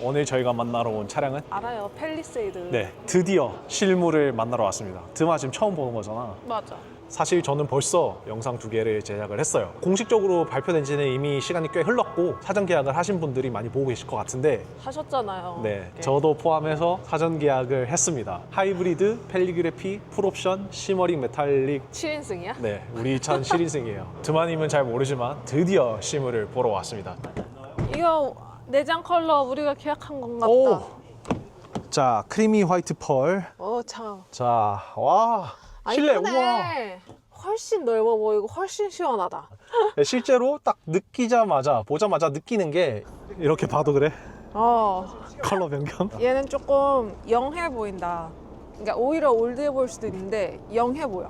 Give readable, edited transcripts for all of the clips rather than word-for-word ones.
오늘 저희가 만나러 온 차량은 알아요. 팰리세이드. 네, 드디어 실물을 만나러 왔습니다. 드마 지금 처음 보는 거잖아. 맞아. 사실 저는 벌써 영상 2개를 제작을 했어요. 공식적으로 발표된 지는 이미 시간이 꽤 흘렀고 사전 계약을 하신 분들이 많이 보고 계실 것 같은데 하셨잖아요. 네, 저도 포함해서 사전 계약을 했습니다. 하이브리드, 펠리그래피, 풀옵션, 시머링 메탈릭. 7인승이야? 네, 우리 차는 7인승이에요. 드마님은 잘 모르지만 드디어 실물을 보러 왔습니다. 이거 내장 컬러 우리가 계약한 건가 오! 보다. 자, 크리미 화이트 펄. 참. 자, 와, 실내, 우와. 이쁘네. 훨씬 넓어 보이고 훨씬 시원하다. 네, 실제로 딱 보자마자 느끼는 게 이렇게 봐도 그래? 컬러 변경? 얘는 조금 영해 보인다. 그러니까 오히려 올드해 보일 수도 있는데 영해 보여.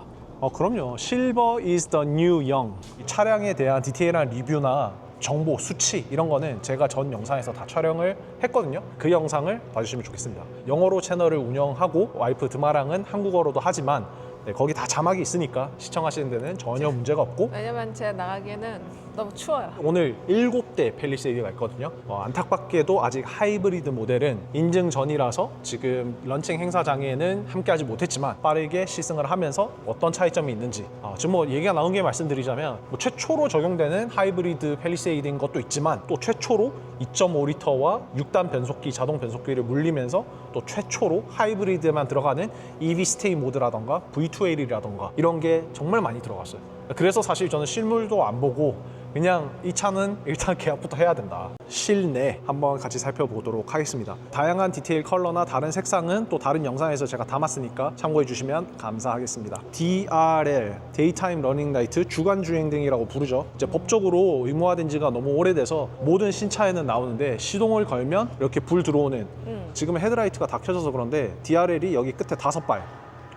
그럼요. 실버 is the new young. 이 차량에 대한 디테일한 리뷰나 정보, 수치 이런 거는 제가 전 영상에서 다 촬영을 했거든요. 그 영상을 봐주시면 좋겠습니다. 영어로 채널을 운영하고 와이프 드마랑은 한국어로도 하지만 네, 거기 다 자막이 있으니까 시청하시는 데는 전혀 문제가 없고 왜냐면 제가 나가기에는 너무 추워요. 오늘 7대 팰리세이드가 있거든요. 안타깝게도 아직 하이브리드 모델은 인증 전이라서 지금 런칭 행사장에는 함께하지 못했지만 빠르게 시승을 하면서 어떤 차이점이 있는지 지금 뭐 얘기가 나온 게 말씀드리자면 최초로 적용되는 하이브리드 팰리세이드인 것도 있지만 또 최초로 2.5리터와 6단 변속기, 자동 변속기를 물리면서 또 최초로 하이브리드에만 들어가는 EV 스테이 모드라던가 V2L이라던가 이런 게 정말 많이 들어갔어요. 그래서 사실 저는 실물도 안 보고 그냥 이 차는 일단 계약부터 해야 된다. 실내 한번 같이 살펴보도록 하겠습니다. 다양한 디테일 컬러나 다른 색상은 또 다른 영상에서 제가 담았으니까 참고해 주시면 감사하겠습니다. DRL, 데이타임 러닝 라이트, 주간 주행등이라고 부르죠. 이제 법적으로 의무화된 지가 너무 오래돼서 모든 신차에는 나오는데 시동을 걸면 이렇게 불 들어오는 지금 헤드라이트가 다 켜져서 그런데 DRL이 여기 끝에 5발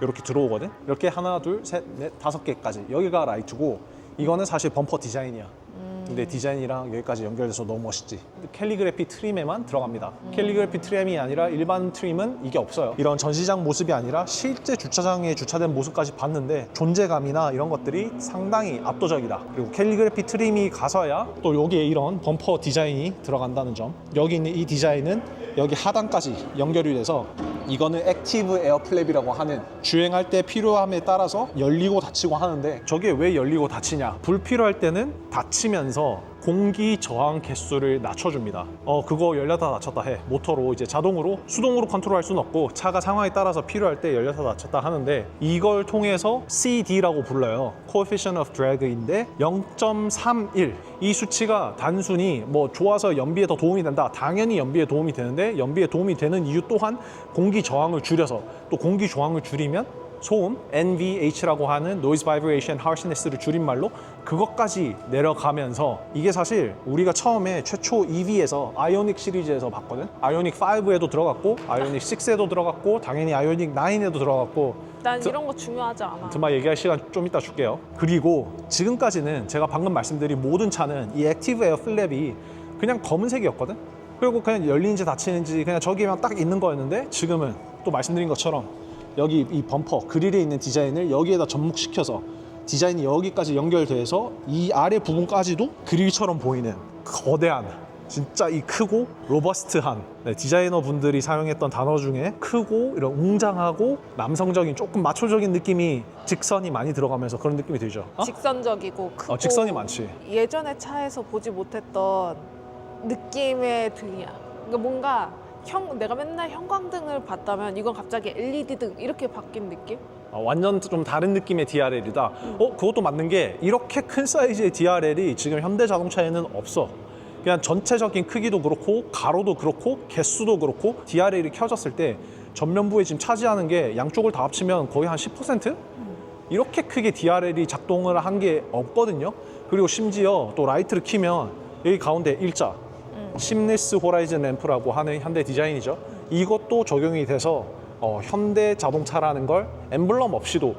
이렇게 들어오거든. 이렇게 하나, 둘, 셋, 넷, 5개까지 여기가 라이트고 이거는 사실 범퍼 디자인이야. 근데 디자인이랑 여기까지 연결돼서 너무 멋있지. 캘리그래피 트림에만 들어갑니다. 캘리그래피 트림이 아니라 일반 트림은 이게 없어요. 이런 전시장 모습이 아니라 실제 주차장에 주차된 모습까지 봤는데 존재감이나 이런 것들이 상당히 압도적이다. 그리고 캘리그래피 트림이 가서야 또 여기에 이런 범퍼 디자인이 들어간다는 점. 여기 있는 이 디자인은 여기 하단까지 연결이 돼서 이거는 액티브 에어 플랩이라고 하는 주행할 때 필요함에 따라서 열리고 닫히고 하는데 저게 왜 열리고 닫히냐? 불필요할 때는 닫히면서 공기 저항 개수를 낮춰줍니다. 그거 열렸다 닫혔다 해. 모터로 이제 자동으로 수동으로 컨트롤할 수는 없고 차가 상황에 따라서 필요할 때 열렸다 닫혔다 하는데 이걸 통해서 CD라고 불러요. Coefficient of Drag인데 0.31 이 수치가 단순히 뭐 좋아서 연비에 더 도움이 된다. 당연히 연비에 도움이 되는데 연비에 도움이 되는 이유 또한 공기 저항을 줄여서 또 공기 저항을 줄이면 소음, NVH라고 하는 Noise Vibration Harshness를 줄임말로 그것까지 내려가면서 이게 사실 우리가 처음에 최초 EV에서 아이오닉 시리즈에서 봤거든. 아이오닉 5에도 들어갔고 아이오닉 6에도 들어갔고 당연히 아이오닉 9에도 들어갔고 난 이런 거 중요하지 않아. 드마 얘기할 시간 좀 이따 줄게요. 그리고 지금까지는 제가 방금 말씀드린 모든 차는 이 액티브 에어 플랩이 그냥 검은색이었거든. 그리고 그냥 열리는지 닫히는지 그냥 저기만 딱 있는 거였는데 지금은 또 말씀드린 것처럼 여기 이 범퍼 그릴에 있는 디자인을 여기에다 접목시켜서 디자인이 여기까지 연결돼서 이 아래 부분까지도 그릴처럼 보이는 거대한 진짜 이 크고 로버스트한 디자이너 분들이 사용했던 단어 중에 크고 이런 웅장하고 남성적인 조금 마초적인 느낌이 직선이 많이 들어가면서 그런 느낌이 들죠. 직선적이고 크고 직선이 많지. 예전에 차에서 보지 못했던 느낌의 등이야. 그러니까 뭔가 내가 맨날 형광등을 봤다면 이건 갑자기 LED 등 이렇게 바뀐 느낌? 완전 좀 다른 느낌의 DRL이다. 그것도 맞는 게 이렇게 큰 사이즈의 DRL이 지금 현대자동차에는 없어. 그냥 전체적인 크기도 그렇고 가로도 그렇고 개수도 그렇고 DRL이 켜졌을 때 전면부에 지금 차지하는 게 양쪽을 다 합치면 거의 한 10%? 이렇게 크게 DRL이 작동을 한 게 없거든요. 그리고 심지어 또 라이트를 켜면 여기 가운데 일자 심리스 호라이즌 램프라고 하는 현대 디자인이죠. 이것도 적용이 돼서 현대 자동차라는 걸 엠블럼 없이도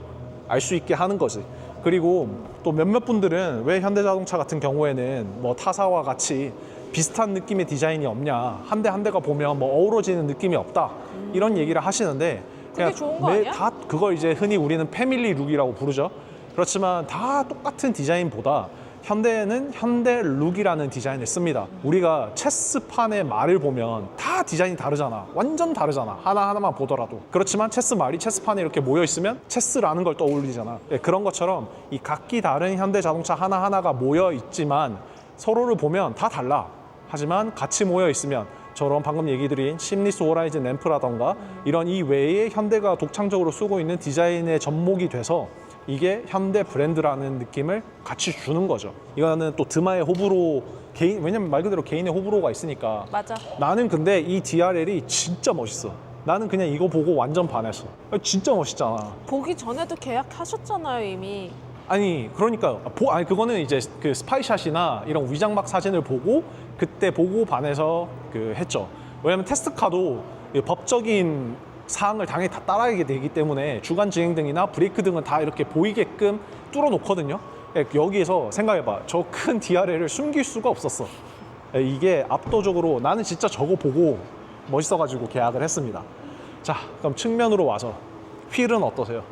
알 수 있게 하는 거지. 그리고 또 몇몇 분들은 왜 현대 자동차 같은 경우에는 뭐 타사와 같이 비슷한 느낌의 디자인이 없냐, 한 대 한 대가 보면 뭐 어우러지는 느낌이 없다 이런 얘기를 하시는데 그게 좋은 거 아니야? 다 그걸 이제 흔히 우리는 패밀리 룩이라고 부르죠. 그렇지만 다 똑같은 디자인보다 현대에는 현대룩이라는 디자인을 씁니다. 우리가 체스판의 말을 보면 다 디자인이 다르잖아. 완전 다르잖아. 하나하나만 보더라도. 그렇지만 체스 말이 체스판에 이렇게 모여 있으면 체스라는 걸 떠올리잖아. 예, 그런 것처럼 이 각기 다른 현대 자동차 하나하나가 모여 있지만 서로를 보면 다 달라. 하지만 같이 모여 있으면 저런 방금 얘기 드린 심리스 호라이즌 램프라던가 이런 이 외에 현대가 독창적으로 쓰고 있는 디자인의 접목이 돼서 이게 현대 브랜드라는 느낌을 같이 주는 거죠. 이거는 또 드마의 호불호, 왜냐면 말 그대로 개인의 호불호가 있으니까. 맞아. 나는 근데 이 DRL이 진짜 멋있어. 나는 그냥 이거 보고 완전 반했어. 진짜 멋있잖아. 보기 전에도 계약하셨잖아요, 이미. 아니 그러니까 아니 그거는 이제 그 스파이샷이나 이런 위장막 사진을 보고 그때 보고 반해서 그 했죠. 왜냐면 테스트카도 법적인 사항을 당연히 다 따라가게 되기 때문에 주간 주행 등이나 브레이크 등은 다 이렇게 보이게끔 뚫어 놓거든요. 여기에서 생각해봐. 저 큰 DRL을 숨길 수가 없었어. 이게 압도적으로 나는 진짜 저거 보고 멋있어가지고 계약을 했습니다. 자, 그럼 측면으로 와서 휠은 어떠세요?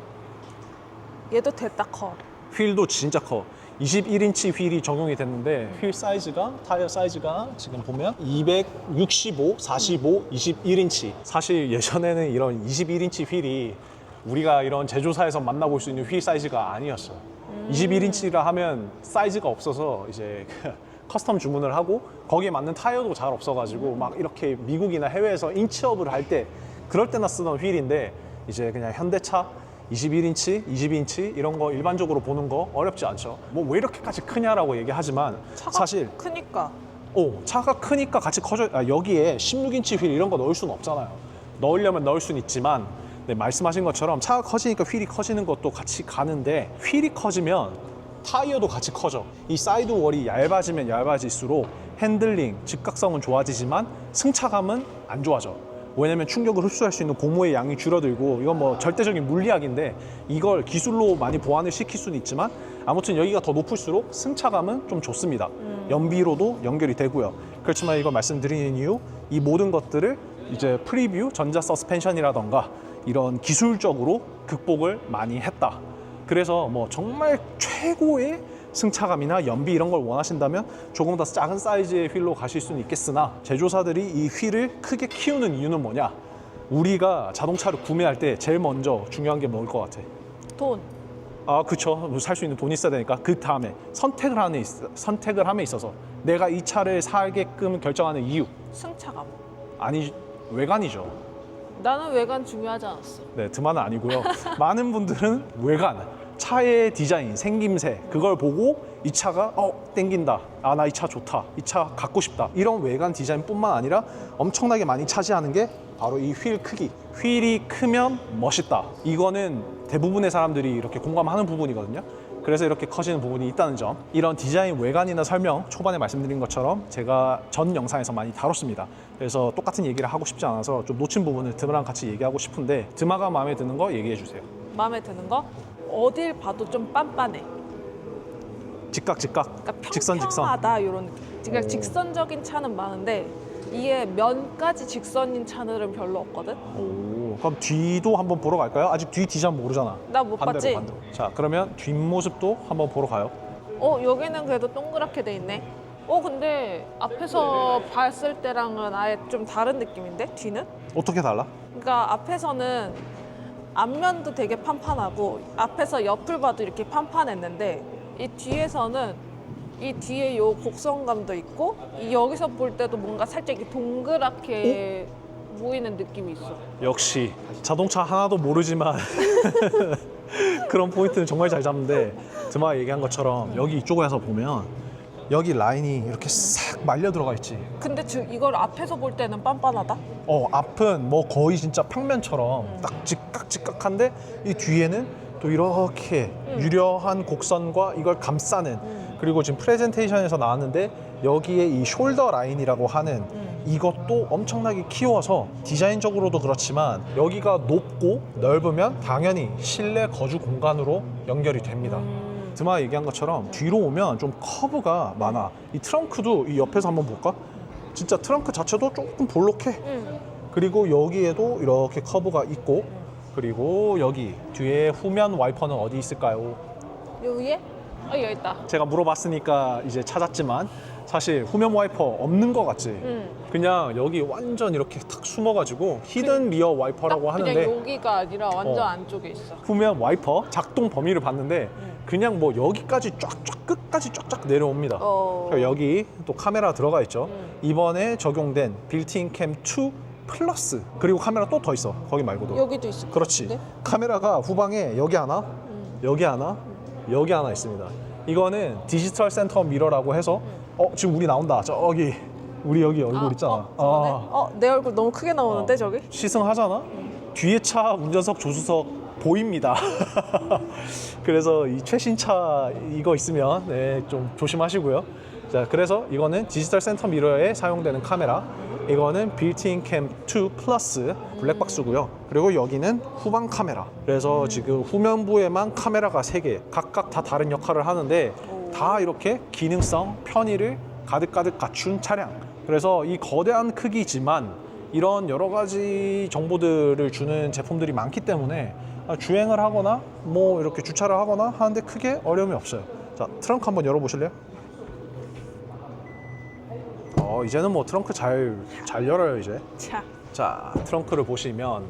얘도 됐다 커. 휠도 진짜 커. 21인치 휠이 적용이 됐는데 휠 사이즈가, 타이어 사이즈가 지금 보면 265, 45, 21인치. 사실 예전에는 이런 21인치 휠이 우리가 이런 제조사에서 만나볼 수 있는 휠 사이즈가 아니었어. 21인치라 하면 사이즈가 없어서 이제 커스텀 주문을 하고 거기에 맞는 타이어도 잘 없어가지고 막 이렇게 미국이나 해외에서 인치업을 할 때 그럴 때나 쓰던 휠인데 이제 그냥 현대차 21인치, 22인치 이런 거 일반적으로 보는 거 어렵지 않죠. 뭐 왜 이렇게까지 크냐라고 얘기하지만 차가 사실 크니까. 차가 크니까 같이 커져. 여기에 16인치 휠 이런 거 넣을 수는 없잖아요. 넣으려면 넣을 수는 있지만 네, 말씀하신 것처럼 차가 커지니까 휠이 커지는 것도 같이 가는데 휠이 커지면 타이어도 같이 커져. 이 사이드 월이 얇아지면 얇아질수록 핸들링, 직각성은 좋아지지만 승차감은 안 좋아져. 왜냐면 충격을 흡수할 수 있는 고무의 양이 줄어들고 이건 뭐 절대적인 물리학인데 이걸 기술로 많이 보완을 시킬 수는 있지만 아무튼 여기가 더 높을수록 승차감은 좀 좋습니다. 연비로도 연결이 되고요. 그렇지만 이거 말씀드리는 이유 이 모든 것들을 이제 프리뷰, 전자 서스펜션이라던가 이런 기술적으로 극복을 많이 했다. 그래서 뭐 정말 최고의 승차감이나 연비 이런 걸 원하신다면 조금 더 작은 사이즈의 휠로 가실 수는 있겠으나 제조사들이 이 휠을 크게 키우는 이유는 뭐냐? 우리가 자동차를 구매할 때 제일 먼저 중요한 게 뭐일 것 같아? 돈. 아, 그쵸. 살 수 있는 돈이 있어야 되니까 그 다음에 선택을 함에 있어서 내가 이 차를 사게끔 결정하는 이유. 승차감. 아니, 외관이죠. 나는 외관 중요하지 않았어. 네, 드마는 아니고요. 많은 분들은 외관, 차의 디자인, 생김새 그걸 보고 이 차가 땡긴다. 아, 나 이 차 좋다. 이 차 갖고 싶다. 이런 외관 디자인뿐만 아니라 엄청나게 많이 차지하는 게 바로 이 휠 크기. 휠이 크면 멋있다. 이거는 대부분의 사람들이 이렇게 공감하는 부분이거든요. 그래서 이렇게 커지는 부분이 있다는 점. 이런 디자인 외관이나 설명 초반에 말씀드린 것처럼 제가 전 영상에서 많이 다뤘습니다. 그래서 똑같은 얘기를 하고 싶지 않아서 좀 놓친 부분을 드마랑 같이 얘기하고 싶은데 드마가 마음에 드는 거 얘기해 주세요. 마음에 드는 거? 어딜 봐도 좀 빤빤해. 직각 그러니까 직선 평평하다 이런 느낌. 그러니까 오. 직선적인 차는 많은데 이게 면까지 직선인 차들은 별로 없거든. 오, 그럼 뒤도 한번 보러 갈까요? 아직 뒤 디자인 모르잖아. 나 못 봤지? 반대로. 자, 그러면 뒷모습도 한번 보러 가요. 여기는 그래도 동그랗게 돼 있네. 근데 앞에서 봤을 때랑은 아예 좀 다른 느낌인데 뒤는? 어떻게 달라? 그러니까 앞에서는 앞면도 되게 판판하고 앞에서 옆을 봐도 이렇게 판판했는데 이 뒤에서는 이 뒤에 요 곡선감도 있고 여기서 볼 때도 뭔가 살짝 이렇게 동그랗게 보이는 느낌이 있어. 역시 자동차 하나도 모르지만 그런 포인트는 정말 잘 잡는데 드마가 얘기한 것처럼 여기 이쪽에서 보면 여기 라인이 이렇게 싹 말려 들어가 있지. 근데 이걸 앞에서 볼 때는 빤빤하다? 앞은 뭐 거의 진짜 평면처럼 딱 직각한데 이 뒤에는 또 이렇게 유려한 곡선과 이걸 감싸는 그리고 지금 프레젠테이션에서 나왔는데 여기에 이 숄더 라인이라고 하는 이것도 엄청나게 키워서 디자인적으로도 그렇지만 여기가 높고 넓으면 당연히 실내 거주 공간으로 연결이 됩니다. 드마 얘기한 것처럼 뒤로 오면 좀 커브가 많아. 이 트렁크도 이 옆에서 한번 볼까? 진짜 트렁크 자체도 조금 볼록해. 그리고 여기에도 이렇게 커브가 있고 그리고 여기 뒤에 후면 와이퍼는 어디 있을까요? 요 위에? 여기 있다. 제가 물어봤으니까 이제 찾았지만 사실 후면 와이퍼 없는 것 같지? 그냥 여기 완전 이렇게 탁 숨어가지고 히든 리어 와이퍼라고 하는데 그냥 여기가 아니라 완전 안쪽에 있어. 후면 와이퍼 작동 범위를 봤는데 그냥 뭐 여기까지 쫙쫙 끝까지 쫙쫙 내려옵니다. 그리고 여기 또 카메라 들어가 있죠. 이번에 적용된 빌트인 캠 2 플러스 그리고 카메라 또 더 있어. 거기 말고도. 여기도 있어. 그렇지. 카메라가 후방에 여기 하나, 여기 하나, 여기 하나 있습니다. 이거는 디지털 센터 미러라고 해서 지금 우리 나온다. 저기 우리 여기 얼굴 있잖아. 내 얼굴 너무 크게 나오는데 저기? 시승하잖아? 뒤에 차 운전석 조수석 보입니다. 그래서 이 최신 차 이거 있으면 네, 좀 조심하시고요. 자, 그래서 이거는 디지털 센터 미러에 사용되는 카메라. 이거는 빌트인 캠 2 플러스 블랙박스고요. 그리고 여기는 후방 카메라. 그래서 지금 후면부에만 카메라가 3개, 각각 다 다른 역할을 하는데 다 이렇게 기능성, 편의를 가득가득 갖춘 차량. 그래서 이 거대한 크기지만 이런 여러 가지 정보들을 주는 제품들이 많기 때문에 주행을 하거나 뭐 이렇게 주차를 하거나 하는데 크게 어려움이 없어요. 자, 트렁크 한번 열어보실래요? 이제는 뭐 트렁크 잘 열어요 이제. 자, 트렁크를 보시면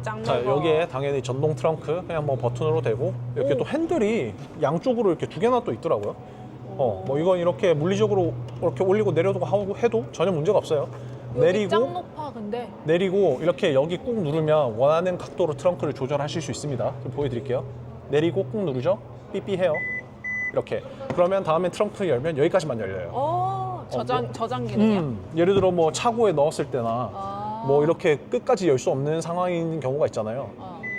짱 자, 넓어. 여기에 당연히 전동 트렁크 그냥 뭐 버튼으로 되고 이렇게 또 핸들이 양쪽으로 이렇게 2개나 또 있더라고요. 뭐 이건 이렇게 물리적으로 이렇게 올리고 내려도 하고 해도 전혀 문제가 없어요. 여기 짱 높아 근데. 내리고 이렇게 여기 꾹 누르면 원하는 각도로 트렁크를 조절하실 수 있습니다. 좀 보여드릴게요. 내리고 꾹 누르죠. 삐삐해요. 이렇게. 그러면 다음에 트렁크 열면 여기까지만 열려요. 저장 기능이야? 예를 들어 뭐 차고에 넣었을 때나 뭐 이렇게 끝까지 열 수 없는 상황인 경우가 있잖아요.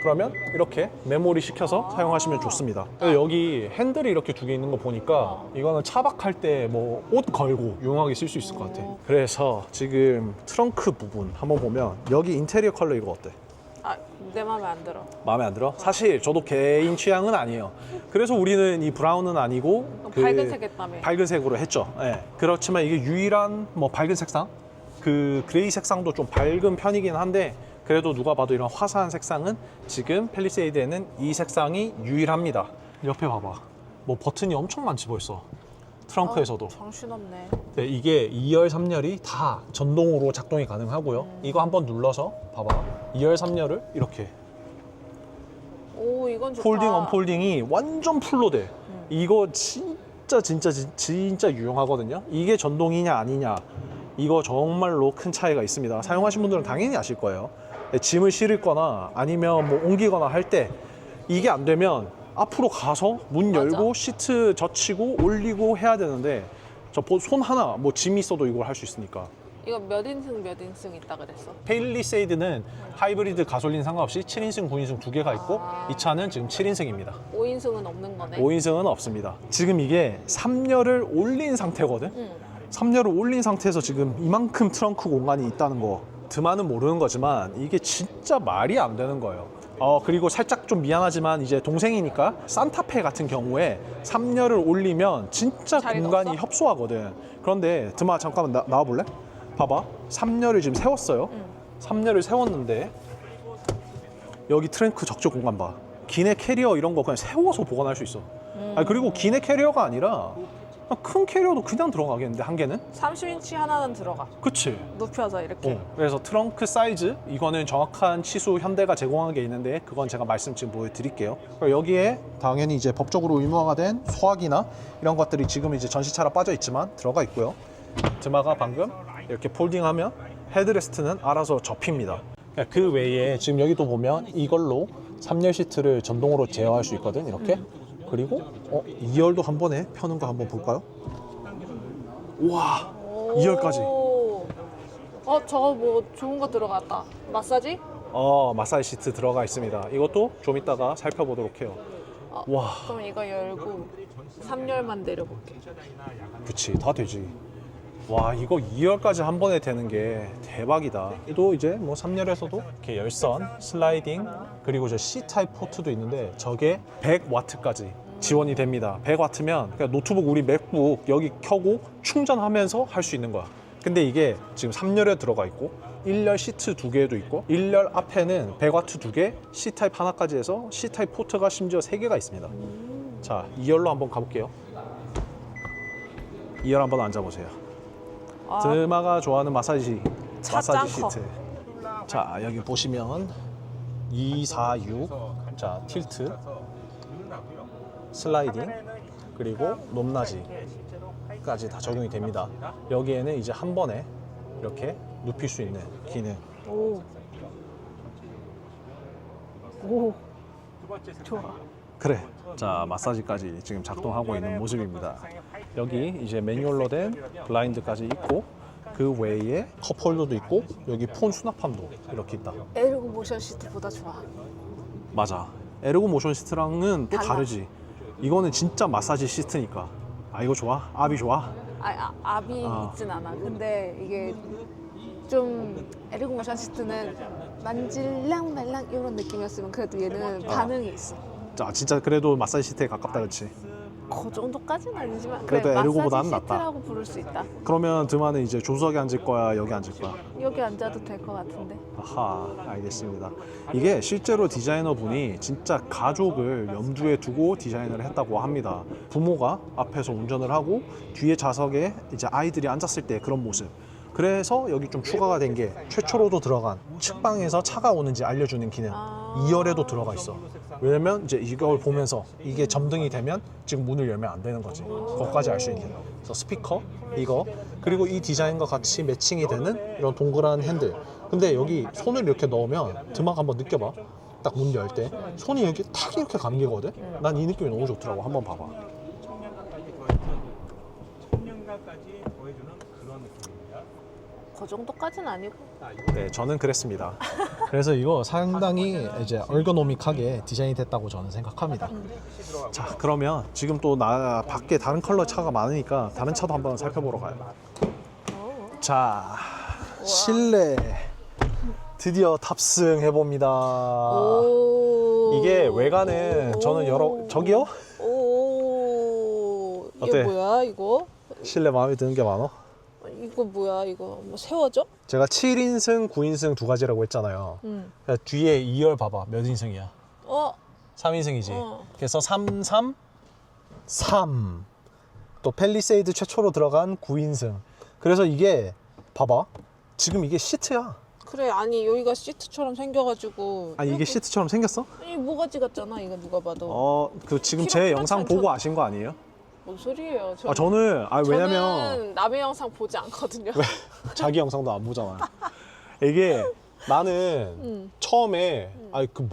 그러면 이렇게 메모리 시켜서 사용하시면 좋습니다. 그래서 여기 핸들이 이렇게 2개 있는 거 보니까 이거는 차박할 때 뭐 옷 걸고 유용하게 쓸 수 있을 것 같아. 그래서 지금 트렁크 부분 한번 보면 여기 인테리어 컬러 이거 어때? 내 맘에 안 들어. 마음에 안 들어? 사실 저도 개인 취향은 아니에요. 그래서 우리는 이 브라운은 아니고 밝은 색 했다며. 밝은 색으로 했죠. 예. 그렇지만 이게 유일한 뭐 밝은 색상, 그 그레이 색상도 좀 밝은 편이긴 한데 그래도 누가 봐도 이런 화사한 색상은 지금 팰리세이드에는 이 색상이 유일합니다. 옆에 봐봐. 뭐 버튼이 엄청 많지 벌써. 트렁크에서도. 정신없네. 네, 이게 2열, 3열이 다 전동으로 작동이 가능하고요. 이거 한번 눌러서 봐봐. 2열, 3열을 이렇게 이건 좋다. 폴딩, 언폴딩이 완전 풀로 돼. 이거 진짜 유용하거든요. 이게 전동이냐 아니냐 이거 정말로 큰 차이가 있습니다. 사용하신 분들은 당연히 아실 거예요. 짐을 실을 거나 아니면 뭐 옮기거나 할 때 이게 안 되면 앞으로 가서 문 열고 시트 젖히고 올리고 해야 되는데 저 손 하나 뭐 짐이 있어도 이걸 할 수 있으니까. 이거 몇 인승 있다 그랬어? 팰리세이드는 하이브리드 가솔린 상관없이 7인승, 9인승 2개가 있고 이 차는 지금 7인승입니다. 5인승은 없는 거네. 5인승은 없습니다. 지금 이게 3열을 올린 상태거든. 3열을 올린 상태에서 지금 이만큼 트렁크 공간이 있다는 거 드만은 모르는 거지만 이게 진짜 말이 안 되는 거예요. 그리고 살짝 좀 미안하지만 이제 동생이니까 산타페 같은 경우에 3열을 올리면 진짜 공간이 없어? 협소하거든. 그런데 드마 잠깐만 나와볼래? 봐봐. 3열을 지금 세웠어요. 3열을 세웠는데 여기 트렁크 적재 공간 봐. 기내 캐리어 이런 거 그냥 세워서 보관할 수 있어. 그리고 기내 캐리어가 아니라 큰 캐리어도 그냥 들어가겠는데 한 개는? 30인치 하나는 들어가. 그치? 눕혀서 이렇게. 그래서 트렁크 사이즈 이거는 정확한 치수 현대가 제공한 게 있는데 그건 제가 말씀 지금 보여드릴게요. 그리고 여기에 당연히 이제 법적으로 의무화가 된 소화기나 이런 것들이 지금 이제 전시차라 빠져 있지만 들어가 있고요. 드마가 방금 이렇게 폴딩하면 헤드레스트는 알아서 접힙니다. 그 외에 지금 여기도 보면 이걸로 3열 시트를 전동으로 제어할 수 있거든 이렇게. 그리고 2열도 한 번에 펴는 거 한번 볼까요? 와, 2열까지. 저거 뭐 좋은 거 들어갔다. 마사지? 마사지 시트 들어가 있습니다. 이것도 좀 이따가 살펴보도록 해요. 와, 그럼 이거 열고 3열만 내려볼게. 그치, 다 되지. 와, 이거 2열까지 한 번에 되는 게 대박이다. 또 이제 뭐 3열에서도 이렇게 열선, 슬라이딩, 그리고 저 C타입 포트도 있는데 저게 100W까지 지원이 됩니다. 100W면 그냥 노트북 우리 맥북 여기 켜고 충전하면서 할 수 있는 거야. 근데 이게 지금 3열에 들어가 있고 1열 시트 2개도 있고 1열 앞에는 100W 2개, C타입 하나까지 해서 C타입 포트가 심지어 3개가 있습니다. 자, 2열로 한번 가볼게요. 2열 한번 앉아보세요. 아, 드마가 좋아하는 마사지 짱커. 시트. 자, 여기 보시면 2, 4, 6. 자, 틸트, 슬라이딩, 그리고 높낮이까지 다 적용이 됩니다. 여기에는 이제 한 번에 이렇게 눕힐 수 있는 기능. 오. 오. 좋아. 그래. 자, 마사지까지 지금 작동하고 있는 모습입니다. 여기 이제 매뉴얼로 된 블라인드까지 있고, 그 외에 컵홀더도 있고, 여기 폰 수납함도 이렇게 있다. 에르고 모션 시트보다 좋아. 맞아. 에르고 모션 시트랑은 또 달라. 다르지. 이거는 진짜 마사지 시트니까. 아, 이거 좋아? 압이 좋아? 압이 있진 않아. 근데 이게 좀 에르고 모션 시트는 만질랑 말랑 이런 느낌이었으면 그래도 얘는 반응이 있어. 자, 진짜 그래도 마사지 시트에 가깝다, 그렇지? 그 정도까지는 아니지만 그래도 그래, 에르고보다는 마사지 낫다. 시트라고 부를 수 있다. 그러면 드마는 이제 조수석에 앉을 거야, 여기 앉을 거야? 여기 앉아도 될 것 같은데. 아하, 알겠습니다. 이게 실제로 디자이너 분이 진짜 가족을 염두에 두고 디자인을 했다고 합니다. 부모가 앞에서 운전을 하고 뒤에 좌석에 이제 아이들이 앉았을 때 그런 모습. 그래서 여기 좀 추가가 된 게 최초로도 들어간 측방에서 차가 오는지 알려주는 기능 2열에도 들어가 있어. 왜냐면 이제 이걸 보면서 이게 점등이 되면 지금 문을 열면 안 되는 거지. 그것까지 알 수 있는. 그래서 스피커 이거 그리고 이 디자인과 같이 매칭이 되는 이런 동그란 핸들. 근데 여기 손을 이렇게 넣으면 드막 한번 느껴봐. 딱 문 열 때 손이 여기 탁 이렇게 감기거든. 난 이 느낌이 너무 좋더라고. 한번 봐봐. 청량감까지 더해주는 그런 느낌입니다. 그 정도까지는 아니고. 네, 저는 그랬습니다. 그래서 이거 상당히 이제 얼거노믹하게 디자인이 됐다고 저는 생각합니다. 자, 그러면 지금 또 나 밖에 다른 컬러 차가 많으니까 다른 차도 한번 살펴보러 가요. 자, 실내 드디어 탑승해 봅니다. 오. 이게 외관은 저는 여러 저기요? 오. 이게 어때? 뭐야 이거? 실내 마음에 드는 게 많어? 이거 뭐야 이거? 뭐 세워져? 제가 7인승, 9인승 두 가지라고 했잖아요. 응. 뒤에 2열 봐봐. 몇 인승이야? 어. 3인승이지. 어. 그래서 3, 3, 3. 또 펠리세이드 최초로 들어간 9인승. 그래서 이게 봐봐. 지금 이게 시트야. 그래 아니 여기가 시트처럼 생겨가지고. 아니 이게 시트처럼 생겼어? 아니 모가지 같잖아 이거 누가 봐도. 그 지금 키로 제 영상 그렇지 보고 않잖아. 아신 거 아니에요? 뭔 소리예요? 저는 왜냐면 저는 남의 영상 보지 않거든요. 자기 영상도 안 보잖아요. 이게 나는 처음에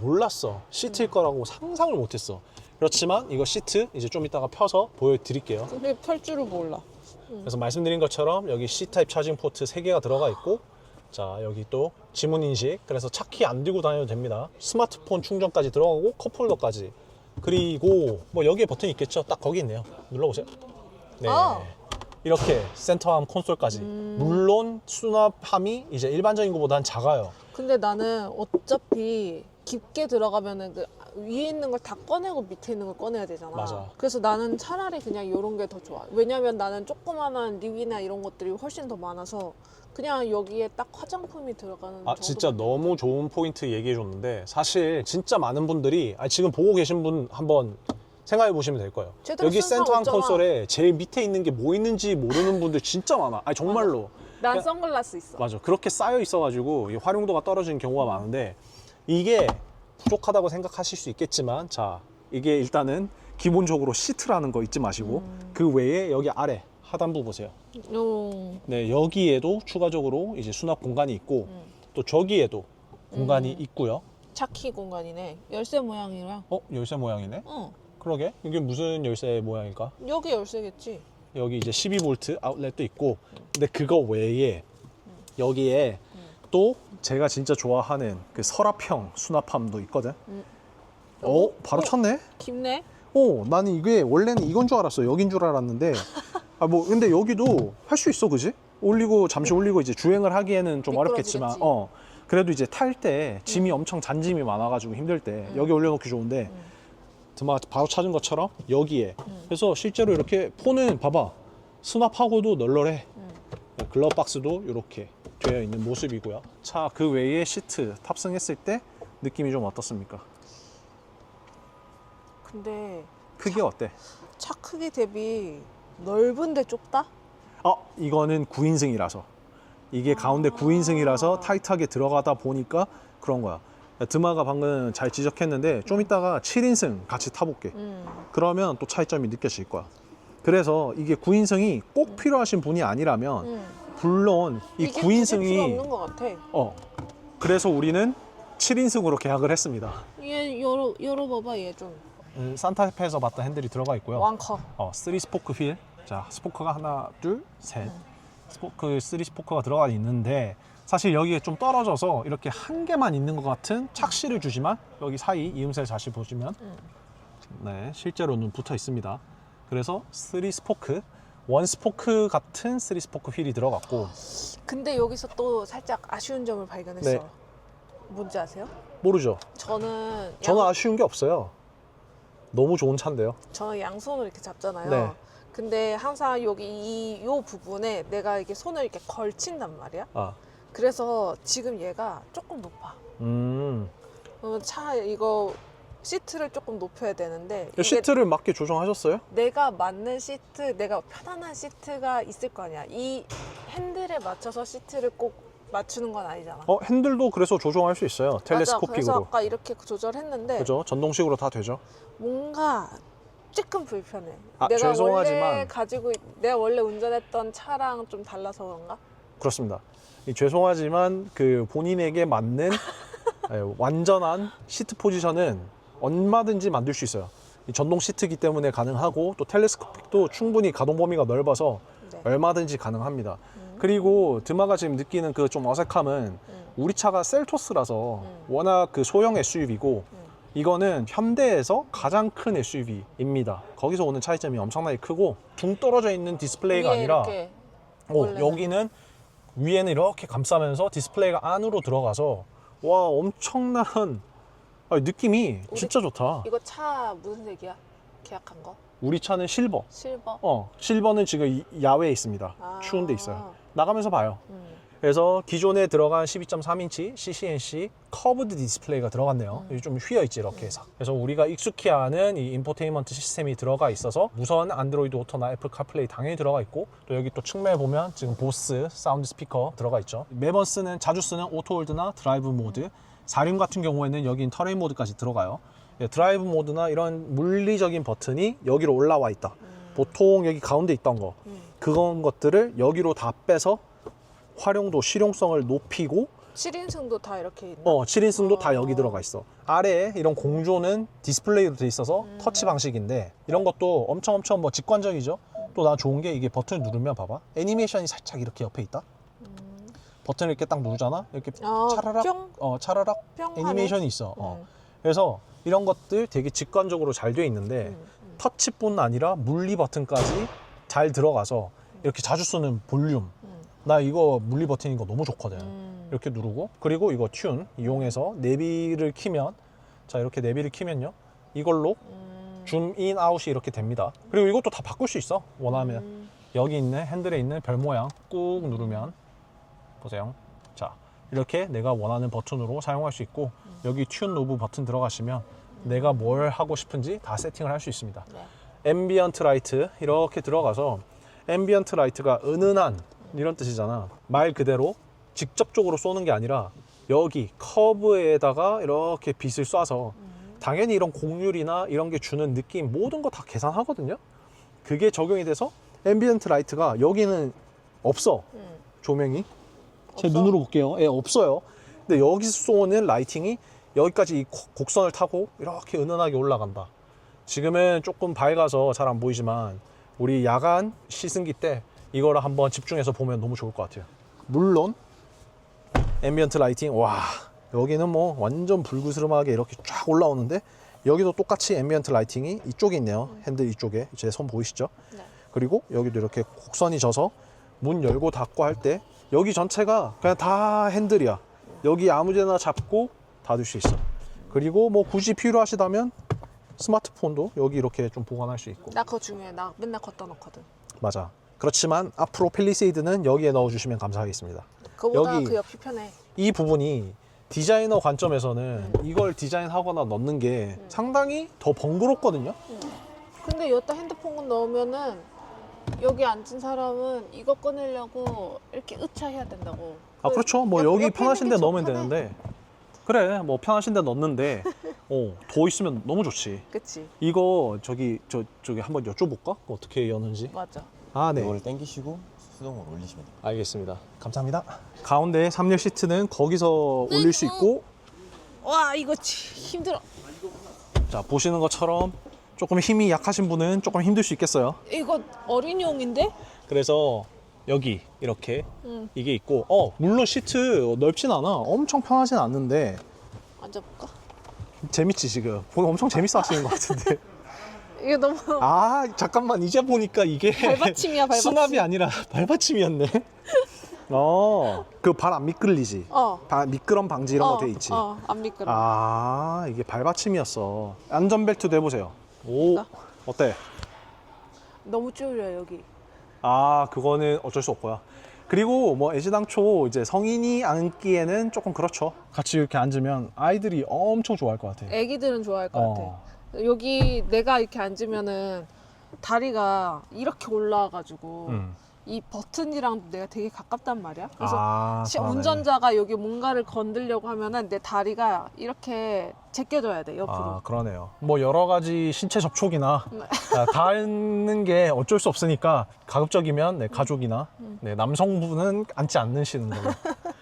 몰랐어. 시트일 거라고 상상을 못했어. 그렇지만 이거 시트 이제 좀 이따가 펴서 보여드릴게요. 근데 펼 줄을 몰라. 그래서 말씀드린 것처럼 여기 C타입 차징 포트 3개가 들어가 있고, 자 여기 또 지문 인식, 그래서 차키 안 들고 다녀도 됩니다. 스마트폰 충전까지 들어가고 컵홀더까지. 그리고 뭐 여기에 버튼이 있겠죠. 딱 거기 있네요. 눌러보세요. 네. 아. 이렇게 센터암 콘솔까지. 물론 수납함이 이제 일반적인 것보다는 작아요. 근데 나는 어차피 깊게 들어가면은 그 위에 있는 걸 다 꺼내고 밑에 있는 걸 꺼내야 되잖아. 맞아. 그래서 나는 차라리 그냥 이런 게 더 좋아. 왜냐면 나는 조그만한 립이나 이런 것들이 훨씬 더 많아서 그냥 여기에 딱 화장품이 들어가는 정도. 진짜 너무 좋은 포인트 얘기해 줬는데, 사실 진짜 많은 분들이 지금 보고 계신 분 한번 생각해 보시면 될 거예요. 제대로 여기 쓴 사람 센터암 없잖아. 콘솔에 제일 밑에 있는 게 뭐 있는지 모르는 분들 진짜 많아. 정말로. 난 선글라스 있어. 맞아. 그렇게 쌓여 있어가지고 이 활용도가 떨어지는 경우가 많은데, 이게 부족하다고 생각하실 수 있겠지만, 자 이게 일단은 기본적으로 시트라는 거 잊지 마시고 그 외에 여기 아래 하단부 보세요. 네, 여기에도 추가적으로 이제 수납 공간이 있고 또 저기에도 공간이 있고요. 차키 공간이네. 열쇠 모양이랑. 열쇠 모양이네. 응. 그러게. 이게 무슨 열쇠 모양일까? 여기 열쇠겠지. 여기 이제 12V 아웃렛도 있고, 근데 그거 외에 여기에 또 제가 진짜 좋아하는 그 서랍형 수납함도 있거든. 바로 쳤네. 깊네. 나는 이게 원래는 이건 줄 알았어. 여긴 줄 알았는데 근데 여기도 할 수 있어, 그지? 올리고 잠시 올리고 이제 주행을 하기에는 좀 어렵겠지만 미끄러지겠지. 그래도 이제 탈 때 짐이 엄청 잔짐이 많아가지고 힘들 때 여기 올려놓기 좋은데, 드마 바로 찾은 것처럼 여기에. 그래서 실제로 이렇게 폰은 봐봐, 수납하고도 널널해. 글러브 박스도 이렇게 되어 있는 모습이고요. 차 그 외에 시트 탑승했을 때 느낌이 좀 어떻습니까? 근데 크기 어때? 차 크기 대비 넓은데 좁다? 이거는 9인승이라서 이게 가운데 9인승이라서 타이트하게 들어가다 보니까 그런 거야. 드마가 방금 잘 지적했는데 좀 이따가 7인승 같이 타볼게. 그러면 또 차이점이 느껴질 거야. 그래서 이게 9인승이 꼭 필요하신 분이 아니라면 물론 이 이게 굳이 필요 9인승이 없는 것 같아. 그래서 우리는 7인승으로 계약을 했습니다. 얘 열어봐봐 얘 좀. 산타페에서 봤던 핸들이 들어가 있고요. 왕커. 3 스포크 휠. 자, 스포크가 하나, 둘, 셋. 스포크 3 스포크가 들어가 있는데 사실 여기에 좀 떨어져서 이렇게 한 개만 있는 것 같은 착시를 주지만 여기 사이 이음새 자시 보시면 네, 실제로는 붙어 있습니다. 그래서 3 스포크, 1 스포크 같은 3 스포크 휠이 들어갔고 근데 여기서 또 살짝 아쉬운 점을 발견했어. 네. 뭔지 아세요? 모르죠. 저는 아쉬운 게 없어요. 너무 좋은 차인데요. 저는 양손으로 이렇게 잡잖아요. 네. 근데 항상 여기 요 부분에 내가 이렇게 손을 이렇게 걸친단 말이야. 아, 그래서 지금 얘가 조금 높아. 그러면 차 이거 시트를 조금 높여야 되는데 이게 시트를 맞게 조정하셨어요? 내가 맞는 시트, 내가 편안한 시트가 있을 거 아니야. 이 핸들에 맞춰서 시트를 꼭 맞추는 건 아니잖아. 핸들도 그래서 조정할 수 있어요. 맞아. 그래서 텔레스코픽으로. 아까 이렇게 조절했는데 그죠? 전동식으로 다 되죠. 뭔가 조금 불편해. 죄송하지만 내가 원래 운전했던 차랑 좀 달라서 그런가? 그렇습니다. 죄송하지만 그 본인에게 맞는 완전한 시트 포지션은 얼마든지 만들 수 있어요. 이 전동 시트이기 때문에 가능하고 또 텔레스코픽도 충분히 가동 범위가 넓어서 네. 얼마든지 가능합니다. 그리고 드마가 지금 느끼는 그 좀 어색함은 우리 차가 셀토스라서 워낙 그 소형 SUV고 이거는 현대에서 가장 큰 SUV입니다. 거기서 오는 차이점이 엄청나게 크고 둥 떨어져 있는 디스플레이가 아니라 이렇게 원래는. 여기는 위에는 이렇게 감싸면서 디스플레이가 안으로 들어가서 와 엄청난 느낌이 진짜 좋다. 이거 차 무슨 색이야? 계약한 거? 우리 차는 실버. 실버? 실버는 지금 야외에 있습니다. 추운 데 있어요. 나가면서 봐요. 그래서 기존에 들어간 12.3인치 CCNC 커브드 디스플레이가 들어갔네요. 좀 휘어있지 이렇게 해서. 그래서 우리가 익숙히 아는 이 인포테인먼트 시스템이 들어가 있어서 무선 안드로이드 오토나 애플 카플레이 당연히 들어가 있고 또 여기 또 측면에 보면 지금 보스 사운드 스피커 들어가 있죠. 매번 자주 쓰는 오토홀드나 드라이브 모드, 사륜 같은 경우에는 여긴 터레인 모드까지 들어가요. 드라이브 모드나 이런 물리적인 버튼이 여기로 올라와 있다. 보통 여기 가운데 있던 거 그런 것들을 여기로 다 빼서 활용도, 실용성을 높이고 7인승도 다 이렇게 있나? 7인승도 다 여기 들어가 있어. 아래에 이런 공조는 디스플레이로 돼 있어서 터치 방식인데 이런 것도 엄청 뭐 직관적이죠. 또 나 좋은 게 이게 버튼을 누르면 봐봐. 애니메이션이 살짝 이렇게 옆에 있다. 버튼을 이렇게 딱 누르잖아. 이렇게 차라락 차라락 뿅 애니메이션이 있어. 그래서 이런 것들 되게 직관적으로 잘 돼 있는데 터치뿐 아니라 물리 버튼까지 잘 들어가서 이렇게 자주 쓰는 볼륨 나 이거 물리 버튼인 거 너무 좋거든. 이렇게 누르고 그리고 이거 튠 이용해서 내비를 키면 자 이렇게 내비를 키면요 이걸로 줌인 아웃이 이렇게 됩니다. 그리고 이것도 다 바꿀 수 있어 원하면. 여기 있는 핸들에 있는 별 모양 꾹 누르면 보세요. 자 이렇게 내가 원하는 버튼으로 사용할 수 있고 여기 튠 노브 버튼 들어가시면 내가 뭘 하고 싶은지 다 세팅을 할 수 있습니다. 네. 앰비언트 라이트 이렇게 들어가서 앰비언트 라이트가 은은한 이런 뜻이잖아. 말 그대로 직접적으로 쏘는 게 아니라 여기 커브에다가 이렇게 빛을 쏴서 당연히 이런 곡률이나 이런 게 주는 느낌 모든 거 다 계산하거든요. 그게 적용이 돼서 앰비언트 라이트가 여기는 없어. 조명이 제 없어? 눈으로 볼게요. 없어요. 근데 여기서 쏘는 라이팅이 여기까지 이 곡선을 타고 이렇게 은은하게 올라간다. 지금은 조금 밝아서 잘 안 보이지만 우리 야간 시승기 때 이거를 한번 집중해서 보면 너무 좋을 것 같아요. 물론 앰비언트 라이팅 와 여기는 뭐 완전 불그스름하게 이렇게 쫙 올라오는데 여기도 똑같이 앰비언트 라이팅이 이쪽에 있네요. 핸들 이쪽에 제 손 보이시죠? 네. 그리고 여기도 이렇게 곡선이 져서 문 열고 닫고 할 때 여기 전체가 그냥 다 핸들이야. 여기 아무데나 잡고 닫을 수 있어. 그리고 뭐 굳이 필요하시다면 스마트폰도 여기 이렇게 좀 보관할 수 있고. 나 그거 중요해. 나 맨날 걷다 놓거든. 맞아. 그렇지만 앞으로 팰리세이드는 여기에 넣어주시면 감사하겠습니다. 그거보다 여기 그 옆이 편해. 이 부분이 디자이너 관점에서는 이걸 디자인하거나 넣는 게 상당히 더 번거롭거든요. 근데 여기다 핸드폰 넣으면은 여기 앉은 사람은 이거 꺼내려고 이렇게 으차해야 된다고. 아 그렇죠. 뭐 옆- 여기 옆에 편하신 있는 데 게 넣으면 좀 편해. 되는데 그래 뭐 편하신 데 넣는데 더 있으면 너무 좋지. 그치? 이거 저기 한번 여쭤볼까? 어떻게 여는지. 맞아. 아 네. 이거를 당기시고 수동으로 올리시면 돼요. 알겠습니다. 감사합니다. 가운데 3열 시트는 거기서 올릴 수 있고 와 이거 힘들어. 자 보시는 것처럼 조금 힘이 약하신 분은 조금 힘들 수 있겠어요. 이거 어린이용인데? 그래서 여기 이렇게 응. 이게 있고 물론 시트 넓진 않아. 엄청 편하진 않는데 앉아볼까? 재밌지 지금. 보면 엄청 재밌어 하시는 것 같은데. 이게 너무 아 잠깐만 이제 보니까 이게 발받침이야, 발받침. 수납이 아니라 발받침이었네. 그 발 안 미끌리지. 미끄럼 방지 이런 거 돼 있지. 안 미끄러. 아 이게 발받침이었어. 안전벨트도 해보세요. 오 어때? 너무 쫄려 여기. 아 그거는 어쩔 수 없고요. 그리고 뭐 애시당초 이제 성인이 앉기에는 조금 그렇죠. 같이 이렇게 앉으면 아이들이 엄청 좋아할 것 같아. 애기들은 좋아할 것 같아. 여기 내가 이렇게 앉으면은 다리가 이렇게 올라와가지고 이 버튼이랑 내가 되게 가깝단 말이야. 그래서 그러네. 운전자가 여기 뭔가를 건들려고 하면은 내 다리가 이렇게 제껴져야 돼 옆으로. 아 그러네요. 뭐 여러 가지 신체 접촉이나 닿는 게 어쩔 수 없으니까 가급적이면 네, 가족이나 네, 남성분은 앉지 않으시는 걸로.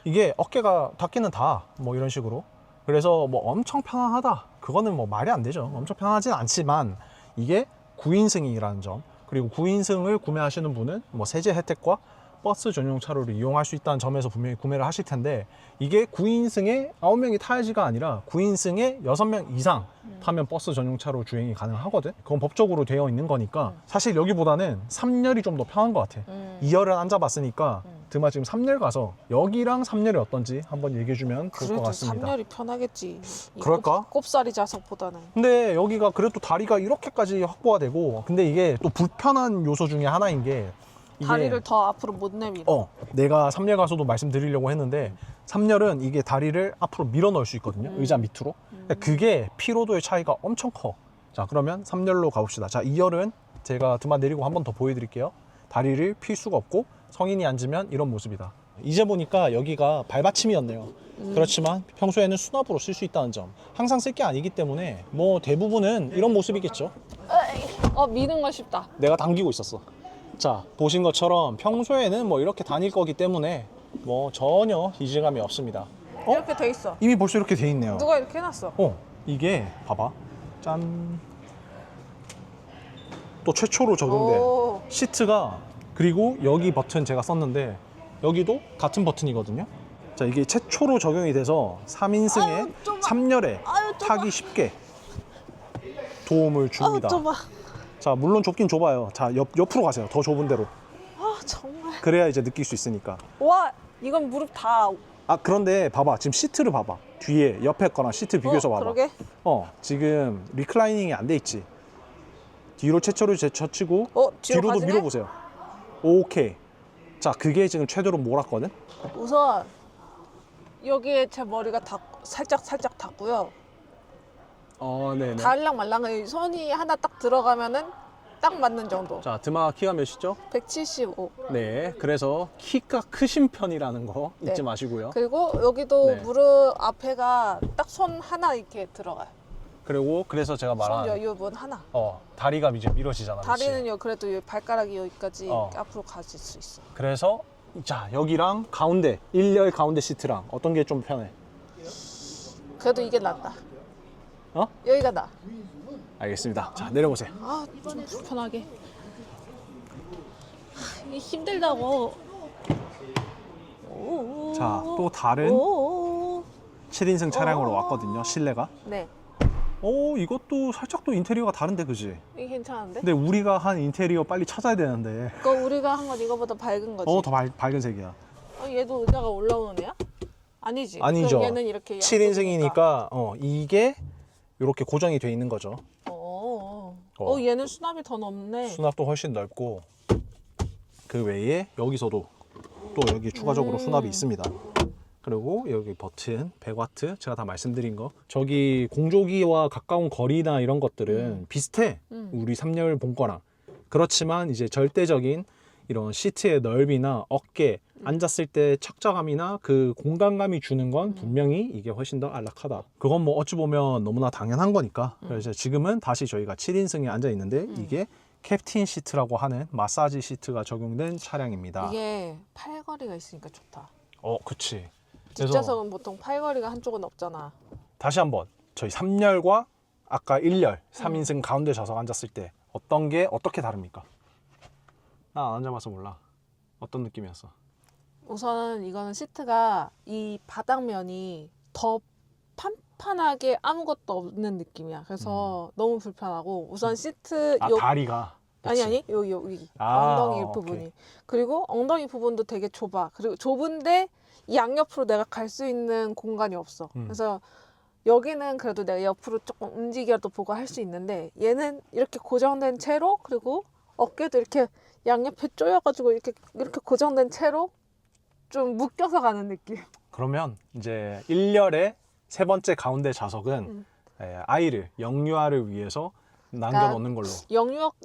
이게 어깨가 닿기는 닿아 뭐 이런 식으로. 그래서 뭐 엄청 편안하다 그거는 뭐 말이 안 되죠. 엄청 편하진 않지만 이게 9인승이라는 점, 그리고 9인승을 구매하시는 분은 뭐 세제 혜택과 버스 전용 차로를 이용할 수 있다는 점에서 분명히 구매를 하실 텐데, 이게 9인승에 9명이 타야지가 아니라 9인승에 6명 이상 타면 버스 전용 차로 주행이 가능하거든. 그건 법적으로 되어 있는 거니까 사실 여기보다는 3열이 좀 더 편한 것 같아. 2열은 앉아봤으니까 드마 지금 3열 가서 여기랑 3열이 어떤지 한번 얘기해주면 좋을 것 그래도 같습니다. 3열이 편하겠지. 이 그럴까? 꼽사리 좌석보다는. 근데 여기가 그래도 다리가 이렇게까지 확보가 되고, 근데 이게 또 불편한 요소 중에 하나인 게 이게 다리를 더 앞으로 못 내밀어. 내가 3열 가서도 말씀드리려고 했는데 3열은 이게 다리를 앞으로 밀어 넣을 수 있거든요. 의자 밑으로. 그게 피로도의 차이가 엄청 커. 자 그러면 3열로 가봅시다. 자 2열은 제가 드마 내리고 한 번 더 보여드릴게요. 다리를 필 수가 없고 성인이 앉으면 이런 모습이다. 이제 보니까 여기가 발받침이었네요. 그렇지만 평소에는 수납으로 쓸 수 있다는 점, 항상 쓸 게 아니기 때문에 뭐 대부분은 이런 모습이겠죠. 미는 건 쉽다. 내가 당기고 있었어. 자 보신 것처럼 평소에는 뭐 이렇게 다닐 거기 때문에 뭐 전혀 이질감이 없습니다. 이렇게 돼 있어. 이미 벌써 이렇게 돼 있네요. 누가 이렇게 해놨어? 이게 봐봐, 짠. 또 최초로 적용된 오. 시트가, 그리고 여기 버튼 제가 썼는데 여기도 같은 버튼이거든요. 자 이게 최초로 적용이 돼서 3인승에 아유, 좁아. 3열에 아유, 좁아. 타기 쉽게 도움을 줍니다. 좁아. 자 물론 좁긴 좁아요. 자 옆으로 가세요. 더 좁은 데로. 정말. 그래야 이제 느낄 수 있으니까. 와, 이건 무릎 다. 그런데 봐봐, 지금 시트를 봐봐. 뒤에 옆에 거랑 시트 비교해서 봐봐. 그러게. 지금 리클라이닝이 안 돼 있지. 뒤로 최초로 제쳐치고 뒤로 뒤로도 가지네? 밀어보세요. 오케이. 자 그게 지금 최대로 몰았거든. 우선 여기에 제 머리가 살짝 닿고요. 네네. 닿을랑 말랑 손이 하나 딱 들어가면은 딱 맞는 정도. 자 드마 키가 몇이죠? 175. 네. 그래서 키가 크신 편이라는 거 네. 잊지 마시고요. 그리고 여기도 네. 무릎 앞에가 딱 손 하나 이렇게 들어가요. 그리고 그래서 제가 손 말한 여유분 하나. 다리가 이제 밀어지잖아. 그치? 다리는 그래도 발가락이 여기까지 어. 앞으로 가질 수 있어. 그래서 자 여기랑 가운데 1열 가운데 시트랑 어떤 게 좀 편해? 그래도 이게 낫다. 어? 여기가 나. 알겠습니다. 자 내려보세요. 좀 불편하게. 이게 힘들다고. 자 또 다른 7인승 차량으로 왔거든요. 실내가. 네, 이것도 살짝 또 인테리어가 다른데 그지? 이게 괜찮은데? 근데 우리가 한 인테리어 빨리 찾아야 되는데 그거 우리가 한 건 이거보다 밝은 거지. 더 밝은 색이야. 얘도 의자가 올라오는 애야? 아니지. 아니죠. 그럼 얘는 이렇게 7인승이니까 이게 이렇게 고정이 돼 있는 거죠. 얘는 수납이 더 넓네. 수납도 훨씬 넓고, 그 외에 여기서도 또 여기 추가적으로 수납이 있습니다. 그리고 여기 버튼 100W 제가 다 말씀드린 거. 저기 공조기와 가까운 거리나 이런 것들은 비슷해. 우리 3열 본 거랑. 그렇지만 이제 절대적인 이런 시트의 넓이나 어깨, 앉았을 때 착자감이나 그 공간감이 주는 건 분명히 이게 훨씬 더 안락하다. 그건 뭐 어찌 보면 너무나 당연한 거니까. 그래서 지금은 다시 저희가 7인승에 앉아 있는데 이게 캡틴 시트라고 하는 마사지 시트가 적용된 차량입니다. 이게 팔걸이가 있으니까 좋다. 그치. 뒷좌석은 보통 팔걸이가 한쪽은 없잖아. 다시 한번 저희 3열과 아까 1열 3인승 가운데 좌석 앉았을 때 어떤 게 어떻게 다릅니까? 나 안 앉아봐서 몰라. 어떤 느낌이었어? 우선은 이거는 시트가 이 바닥면이 더 판판하게 아무것도 없는 느낌이야. 그래서 너무 불편하고 우선 시트 다리가 아니 여기 아, 엉덩이 오케이. 부분이 그리고 엉덩이 부분도 되게 좁아. 그리고 좁은데 이 양옆으로 내가 갈 수 있는 공간이 없어. 그래서 여기는 그래도 내가 옆으로 조금 움직여도 보고 할 수 있는데 얘는 이렇게 고정된 채로 그리고 어깨도 이렇게 양옆에 조여가지고 이렇게 고정된 채로 좀 묶여서 가는 느낌. 그러면 이제 1열의 세 번째 가운데 좌석은 아이를 영유아를 위해서 남겨놓는 걸로.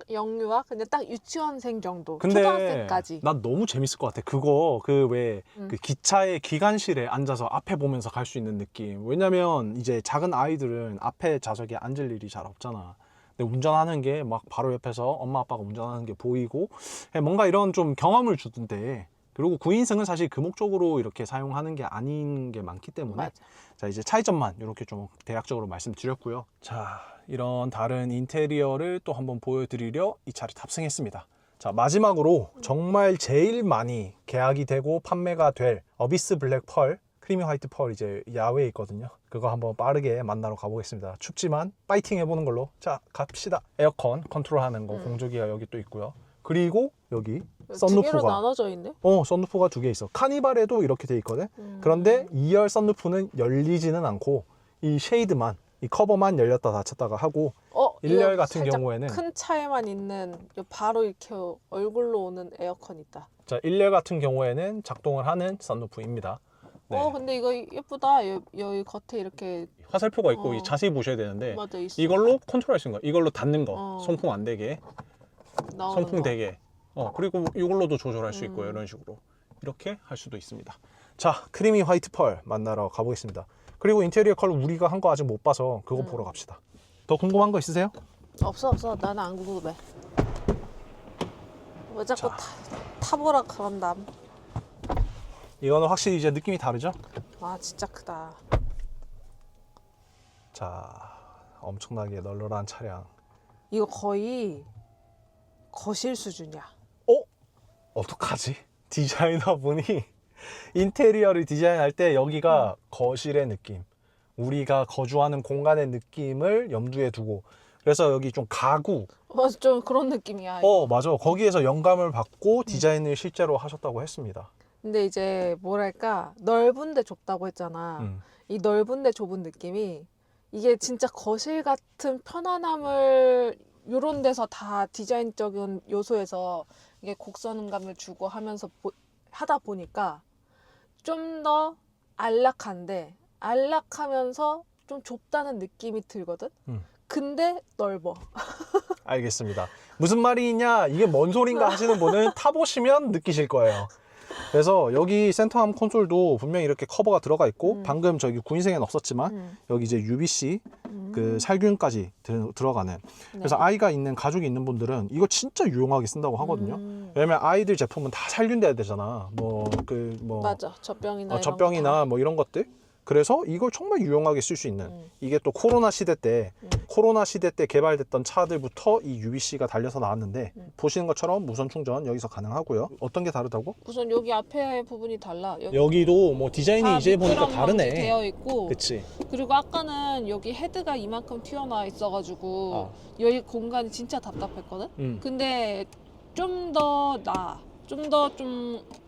영유아 그냥 딱 유치원생 정도. 근데 초등학생까지. 난 너무 재밌을 것 같아. 그거 그 왜 그 기차의 기관실에 앉아서 앞에 보면서 갈 수 있는 느낌. 왜냐면 이제 작은 아이들은 앞에 좌석에 앉을 일이 잘 없잖아. 근데 운전하는 게 막 바로 옆에서 엄마 아빠가 운전하는 게 보이고 뭔가 이런 좀 경험을 주던데. 그리고 9인승은 사실 그 목적으로 이렇게 사용하는 게 아닌 게 많기 때문에. 맞아. 자, 이제 차이점만 이렇게 좀 대략적으로 말씀드렸고요. 자, 이런 다른 인테리어를 또 한번 보여드리려 이 차를 탑승했습니다. 자, 마지막으로 정말 제일 많이 계약이 되고 판매가 될 어비스 블랙 펄, 크리미 화이트 펄 이제 야외에 있거든요. 그거 한번 빠르게 만나러 가보겠습니다. 춥지만 파이팅 해보는 걸로. 자, 갑시다. 에어컨 컨트롤하는 거 공조기가 여기 또 있고요. 그리고 여기 두 개로 썬루프가 나눠져 있네. 썬루프가 두 개 있어. 카니발에도 이렇게 돼 있거든. 그런데 2열 썬루프는 열리지는 않고 이 쉐이드만, 이 커버만 열렸다 닫혔다가 하고 1열 이거 같은 살짝 경우에는 큰 차에만 있는 바로 이렇게 얼굴로 오는 에어컨 있다. 자, 1열 같은 경우에는 작동을 하는 썬루프입니다. 네. 근데 이거 예쁘다. 여기 겉에 이렇게 화살표가 있고 어. 자세히 보셔야 되는데 맞아 있어. 이걸로 컨트롤 할 수 있는 거야. 이걸로 닫는 거. 어. 송풍 안 되게, 나오는 송풍 거. 되게. 그리고 이걸로도 조절할 수 있고요. 이런 식으로. 이렇게 할 수도 있습니다. 자, 크리미 화이트 펄 만나러 가보겠습니다. 그리고 인테리어 컬러 우리가 한 거 아직 못 봐서 그거 보러 갑시다. 더 궁금한 거 있으세요? 없어. 나는 안 궁금해. 왜 자꾸 자. 타보라 그런담. 이거는 확실히 이제 느낌이 다르죠? 와 진짜 크다. 자, 엄청나게 널널한 차량. 이거 거의 거실 수준이야. 어떡하지? 디자이너분이 인테리어를 디자인할 때 여기가 거실의 느낌, 우리가 거주하는 공간의 느낌을 염두에 두고, 그래서 여기 좀 가구, 맞아, 좀 그런 느낌이야. 맞아, 거기에서 영감을 받고 디자인을 실제로 하셨다고 했습니다. 근데 이제 뭐랄까 넓은데 좁다고 했잖아. 이 넓은데 좁은 느낌이 이게 진짜 거실 같은 편안함을 요런 데서 다 디자인적인 요소에서 이게 곡선감을 주고 하면서 하다 보니까 좀 더 안락한데 안락하면서 좀 좁다는 느낌이 들거든. 근데 넓어. 알겠습니다. 무슨 말이냐, 이게 뭔 소린가 하시는 분은 타보시면 느끼실 거예요. 그래서 여기 센터암 콘솔도 분명히 이렇게 커버가 들어가 있고 방금 저기 9인승에는 없었지만 여기 이제 UBC 그 살균까지 들어가는. 그래서 아이가 있는, 가족이 있는 분들은 이거 진짜 유용하게 쓴다고 하거든요. 왜냐면 아이들 제품은 다 살균돼야 되잖아. 맞아. 젖병이나 젖병이나 뭐 이런 것들. 그래서 이걸 정말 유용하게 쓸 수 있는, 이게 또 코로나 시대 때 개발됐던 차들부터 이 UBC가 달려서 나왔는데 보시는 것처럼 무선 충전 여기서 가능하고요. 어떤 게 다르다고? 우선 여기 앞에 부분이 달라. 여기도 뭐 디자인이 다 이제 보니까 미끄럼 방지 다르네. 되어 있고. 그치. 그리고 아까는 여기 헤드가 이만큼 튀어나와 있어가지고 여기 공간이 진짜 답답했거든. 근데 좀 더 나아. 좀 더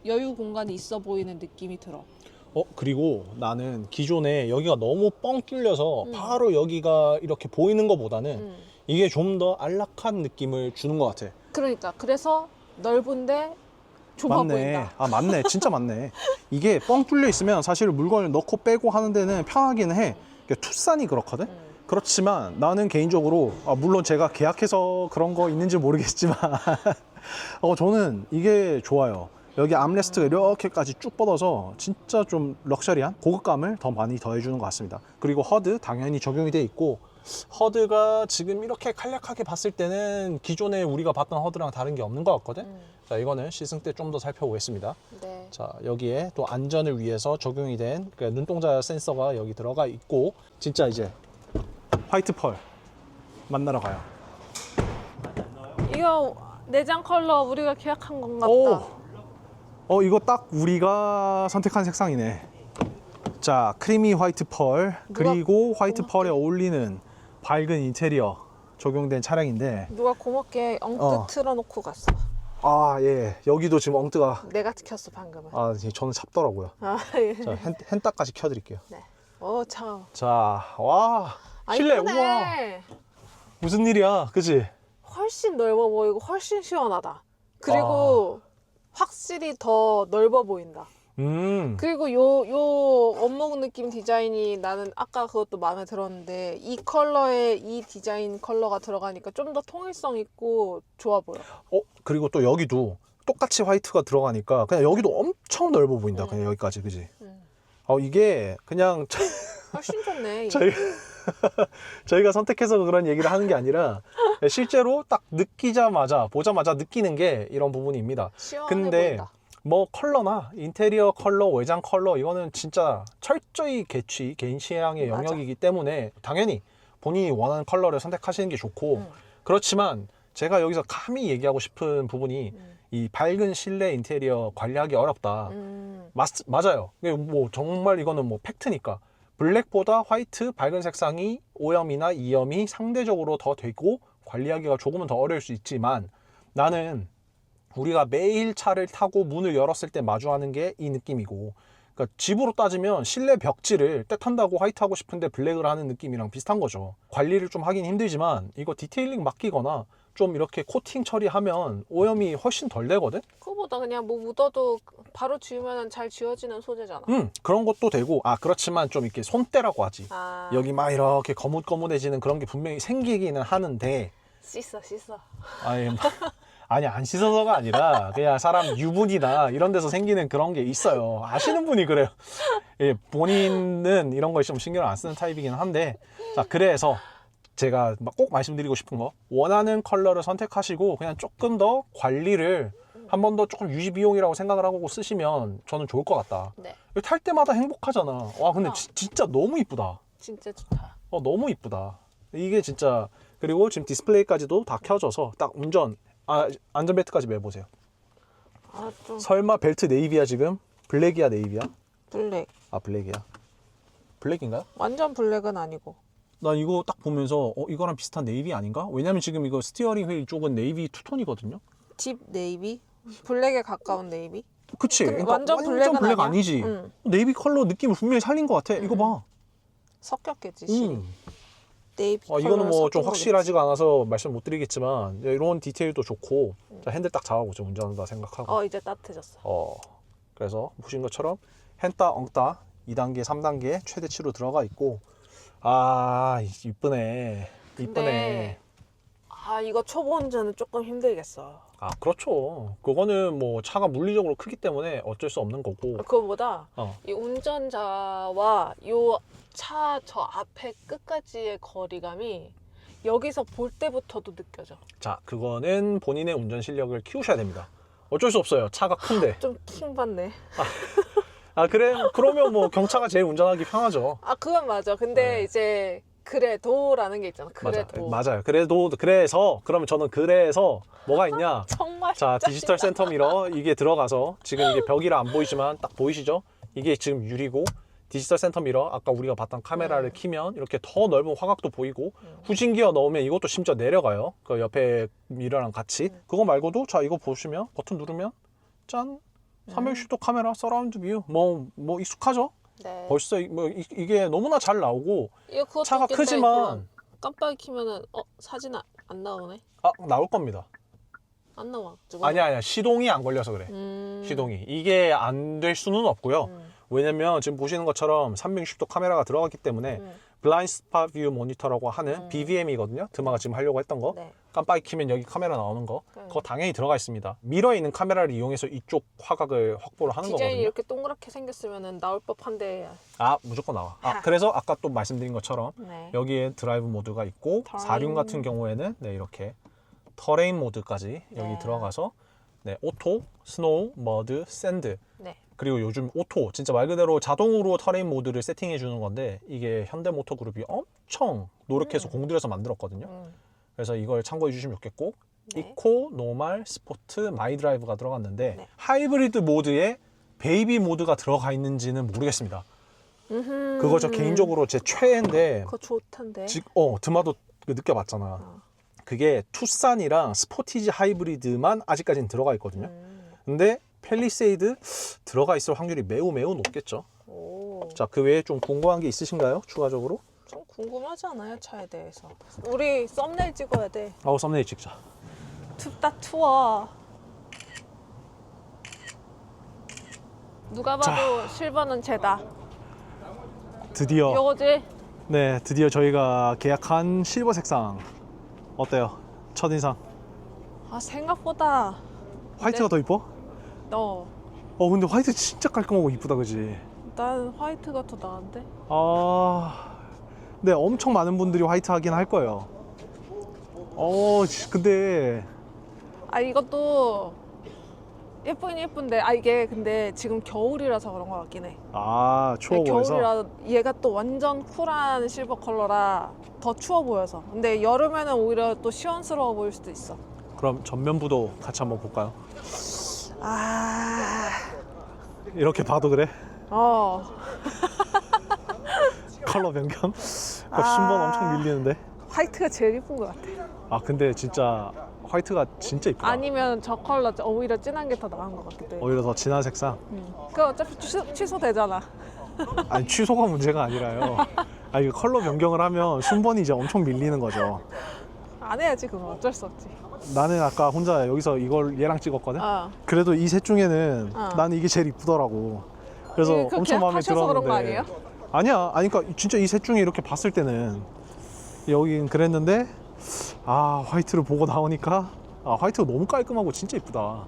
여유 공간이 있어 보이는 느낌이 들어. 그리고 나는 기존에 여기가 너무 뻥 뚫려서 바로 여기가 이렇게 보이는 것보다는 이게 좀 더 안락한 느낌을 주는 것 같아. 그러니까 그래서 넓은데 좁아 맞네. 보인다. 아 맞네. 진짜 맞네. 이게 뻥 뚫려 있으면 사실 물건을 넣고 빼고 하는 데는 편하기는 해. 이게 투싼이 그렇거든. 그렇지만 나는 개인적으로 물론 제가 계약해서 그런 거 있는지 모르겠지만 저는 이게 좋아요. 여기 암레스트가 이렇게까지 쭉 뻗어서 진짜 좀 럭셔리한 고급감을 더 많이 더해주는 것 같습니다. 그리고 허드 당연히 적용이 돼 있고, 허드가 지금 이렇게 간략하게 봤을 때는 기존에 우리가 봤던 허드랑 다른 게 없는 것 같거든. 자, 이거는 시승 때 좀 더 살펴보겠습니다. 네. 자, 여기에 또 안전을 위해서 적용이 된 눈동자 센서가 여기 들어가 있고, 진짜 이제 화이트 펄 만나러 가요. 이거 내장 컬러 우리가 계약한 건 같다. 이거 딱 우리가 선택한 색상이네. 자, 크리미 화이트 펄, 그리고 화이트 펄에 어울리는 밝은 인테리어 적용된 차량인데, 누가 고맙게 엉뚱 틀어놓고 갔어. 아, 예. 여기도 지금 엉뜨가, 내가 켰어 방금은. 저는 잡더라고요. 예. 자, hen따까지 켜드릴게요. 네. 참. 자, 와, 실내, 우와. 이쁘네. 무슨 일이야, 그치? 훨씬 넓어 보이고 훨씬 시원하다. 그리고 확실히 더 넓어 보인다. 그리고 요 원목 느낌 디자인이 나는 아까 그것도 마음에 들었는데 이 컬러에 이 디자인 컬러가 들어가니까 좀 더 통일성 있고 좋아 보여. 그리고 또 여기도 똑같이 화이트가 들어가니까 그냥 여기도 엄청 넓어 보인다. 그냥 여기까지, 그지? 이게 그냥 훨씬 좋네. 저희가 선택해서 그런 얘기를 하는 게 아니라 실제로 딱 보자마자 느끼는 게 이런 부분입니다. 시원해 근데 보인다. 뭐 컬러나 인테리어 컬러, 외장 컬러 이거는 진짜 철저히 개인 취향의 맞아. 영역이기 때문에 당연히 본인이 원하는 컬러를 선택하시는 게 좋고, 그렇지만 제가 여기서 감히 얘기하고 싶은 부분이 이 밝은 실내 인테리어 관리하기 어렵다. 맞아요. 뭐 정말 이거는 뭐 팩트니까. 블랙보다 화이트, 밝은 색상이 오염이나 이염이 상대적으로 더 되고 관리하기가 조금은 더 어려울 수 있지만, 나는 우리가 매일 차를 타고 문을 열었을 때 마주하는 게 이 느낌이고, 그러니까 집으로 따지면 실내 벽지를 때탄다고 화이트하고 싶은데 블랙을 하는 느낌이랑 비슷한 거죠. 관리를 좀 하긴 힘들지만 이거 디테일링 맡기거나 좀 이렇게 코팅 처리하면 오염이 훨씬 덜 되거든? 그거보다 그냥 뭐 묻어도 바로 지우면 잘 지워지는 소재잖아. 그런 것도 되고, 그렇지만 좀 이렇게 손때라고 하지. 여기 막 이렇게 거뭇거뭇해지는 그런 게 분명히 생기기는 하는데, 씻어. 아니, 안 씻어서가 아니라 그냥 사람 유분이나 이런 데서 생기는 그런 게 있어요. 아시는 분이 그래요. 예, 본인은 이런 거에 좀 신경을 안 쓰는 타입이긴 한데, 자, 그래서 제가 꼭 말씀드리고 싶은 거, 원하는 컬러를 선택하시고 그냥 조금 더 관리를 한 번 더 조금 유지 비용이라고 생각을 하고 쓰시면 저는 좋을 것 같다. 네. 탈 때마다 행복하잖아. 와, 근데 진짜 너무 이쁘다. 진짜 좋다. 너무 이쁘다. 이게 진짜. 그리고 지금 디스플레이까지도 다 켜져서 딱 안전벨트까지 매보세요. 좀 설마 벨트 네이비야 지금? 블랙이야 네이비야? 블랙. 블랙이야. 블랙인가요? 완전 블랙은 아니고. 난 이거 딱 보면서 이거랑 비슷한 네이비 아닌가? 왜냐면 지금 이거 스티어링 휠 쪽은 네이비 투톤이거든요. 딥 네이비? 블랙에 가까운 네이비? 그치? 근데 그러니까 완전 블랙은 블랙 아니야? 아니지. 응. 네이비 컬러 느낌을 분명히 살린 것 같아. 이거 봐. 섞였겠지, 실이. 네이비 이거는 컬러를 뭐 좀 섞은 확실하지가 않아서 말씀 못 드리겠지만 이런 디테일도 좋고, 자, 핸들 딱 잡아보죠. 운전한다 생각하고. 거겠지. 이제 따뜻해졌어. 그래서 보신 것처럼 hen따 엉따 2단계 3단계 최대치로 들어가 있고, 이쁘네. 이쁘네. 이거 초보 운전은 조금 힘들겠어. 그렇죠. 그거는 뭐 차가 물리적으로 크기 때문에 어쩔 수 없는 거고. 그거보다 이 운전자와 요 차 저 앞에 끝까지의 거리감이 여기서 볼 때부터도 느껴져. 자, 그거는 본인의 운전 실력을 키우셔야 됩니다. 어쩔 수 없어요. 차가 큰데. 좀 킹받네. 그러면 뭐 경차가 제일 운전하기 편하죠. 그건 맞아. 근데 네. 이제 그래도라는 게 있잖아. 그래도. 맞아요. 그러면 저는 뭐가 있냐? 정말. 자, 디지털 센터 미러 이게 들어가서 지금 이게 벽이라 안 보이지만 딱 보이시죠? 이게 지금 유리고, 디지털 센터 미러 아까 우리가 봤던 카메라를 키면 이렇게 더 넓은 화각도 보이고, 후진기어 넣으면 이것도 심지어 내려가요. 그 옆에 미러랑 같이. 그거 말고도 자, 이거 보시면 버튼 누르면 짠! 360도 카메라 서라운드 뷰. 뭐 익숙하죠? 네. 벌써 이게 너무나 잘 나오고, 그것도 차가 웃긴데, 크지만 깜빡이 키면은 사진 안 나오네. 나올 겁니다. 안 나와. 지금. 아니야. 시동이 안 걸려서 그래. 시동이. 이게 안 될 수는 없고요. 왜냐면 지금 보시는 것처럼 360도 카메라가 들어갔기 때문에 블라인드 스팟 뷰 모니터라고 하는 BVM이거든요. 드마가 지금 하려고 했던 거. 네. 깜빡이 키면 여기 카메라 나오는 거. 그거 당연히 들어가 있습니다. 미러에 있는 카메라를 이용해서 이쪽 화각을 확보를 하는 디자인이 거거든요. 이렇게 동그랗게 생겼으면 나올 법한데. 아, 무조건 나와. 그래서 아까 또 말씀드린 것처럼 네. 여기에 드라이브 모드가 있고 터레인. 4륜 같은 경우에는 네, 이렇게 터레인 모드까지 여기 네. 들어가서 네, 오토, 스노우, 머드, 샌드 네. 그리고 요즘 오토 진짜 말 그대로 자동으로 터레인 모드를 세팅해 주는 건데 이게 현대모터그룹이 엄청 노력해서 공들여서 만들었거든요. 그래서 이걸 참고해 주시면 좋겠고 네. 이코, 노말, 스포트, 마이 드라이브가 들어갔는데 네. 하이브리드 모드에 베이비 모드가 들어가 있는지는 모르겠습니다. 그거 저 개인적으로 제 최애인데 그거 좋던데. 드마도 느껴봤잖아. 그게 투싼이랑 스포티지 하이브리드만 아직까지는 들어가 있거든요. 근데 팰리세이드 들어가 있을 확률이 매우 높겠죠. 오. 자, 그 외에 좀 궁금한 게 있으신가요? 추가적으로? 좀 궁금하지 않아요, 차에 대해서? 우리 썸네일 찍어야 돼. 썸네일 찍자. 춥다 추워. 누가 봐도 실버는 쟤다. 드디어 요거지? 네, 드디어 저희가 계약한 실버 색상 어때요? 첫인상. 아 생각보다 화이트가 더 이뻐? 근데 화이트 진짜 깔끔하고 이쁘다, 그지? 난 화이트가 더 나은데? 네, 엄청 많은 분들이 화이트 하긴 할 거예요. 근데 아 이것도 예쁘긴 예쁜데 이게 근데 지금 겨울이라서 그런 것 같긴 해. 추워 보여서. 겨울이라 얘가 또 완전 쿨한 실버 컬러라 더 추워 보여서. 근데 여름에는 오히려 또 시원스러워 보일 수도 있어. 그럼 전면부도 같이 한번 볼까요? 이렇게 봐도 그래? 컬러 변경? 순번 엄청 밀리는데. 화이트가 제일 예쁜 것 같아. 근데 진짜 화이트가 진짜 이쁘다. 아니면 저 컬러 오히려 진한 게 더 나은 것 같기도 해. 오히려 더 진한 색상. 그 어차피 취소되잖아. 아니, 취소가 문제가 아니라요. 이거 컬러 변경을 하면 순번이 이제 엄청 밀리는 거죠. 안 해야지 그건 어쩔 수 없지. 나는 아까 혼자 여기서 이걸 얘랑 찍었거든. 그래도 이 셋 중에는 나는 이게 제일 이쁘더라고. 그래서 그 엄청 마음에 계약하셔서 들었는데. 그런 거 아니에요? 아니야. 그러니까 진짜 이 셋 중에 이렇게 봤을 때는 여긴 그랬는데 화이트를 보고 나오니까 화이트가 너무 깔끔하고 진짜 이쁘다.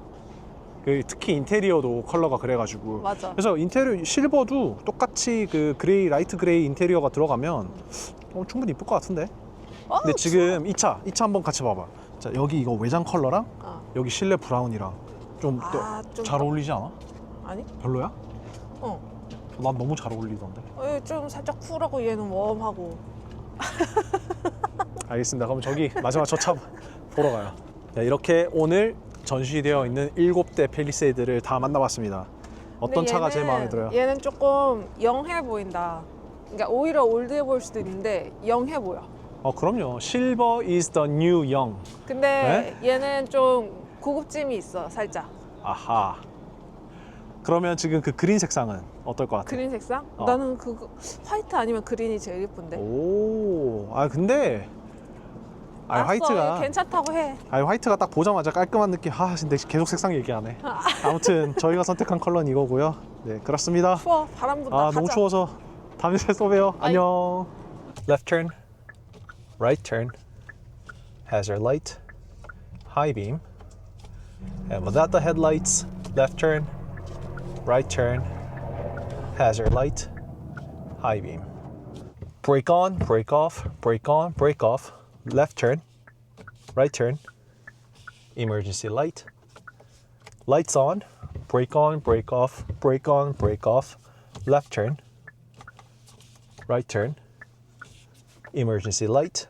특히 인테리어도 컬러가 그래가지고. 맞아. 그래서 인테리어 실버도 똑같이 그 그레이, 라이트 그레이 인테리어가 들어가면 충분히 이쁠 것 같은데. 근데 지금 이 차 한번 같이 봐봐. 자, 여기 이거 외장 컬러랑 여기 실내 브라운이랑 좀 좀 잘 어울리지 않아? 아니? 별로야? 어. 난 너무 잘 어울리던데. 좀 살짝 쿨하고 얘는 웜하고. 알겠습니다. 그럼 저기 마지막 저 차 보러 가요. 네, 이렇게 오늘 전시되어 있는 7대 팰리세이드를 다 만나봤습니다. 어떤 근데 차가 얘는- 제일 마음에 들어요? 얘는 조금 영해 보인다. 그러니까 오히려 올드해 보일 수도 있는데 영해 보여. 그럼요. 실버 is the new young. 근데 네? 얘는 좀 고급짐이 있어, 살짝. 아하. 그러면 지금 그 그린 색상은 어떨 것 같아? 그린 색상? 나는 그거 화이트 아니면 그린이 제일 예쁜데. 오, 근데 알았어, 화이트가 괜찮다고 해. 화이트가 딱 보자마자 깔끔한 느낌. 근데 계속 색상 얘기하네. 아무튼 저희가 선택한 컬러는 이거고요. 네, 그렇습니다. 추워, 바람 분다. 너무 가자. 추워서 다음에 또 봬요. 아이. 안녕. Left turn, right turn, hazard light, high beam, and without the headlights, left turn, right turn, hazard light, high beam. Brake on, brake off, brake on, brake off, left turn, right turn, emergency light, lights on, brake on, brake off, brake on, brake off, left turn, right turn, emergency light,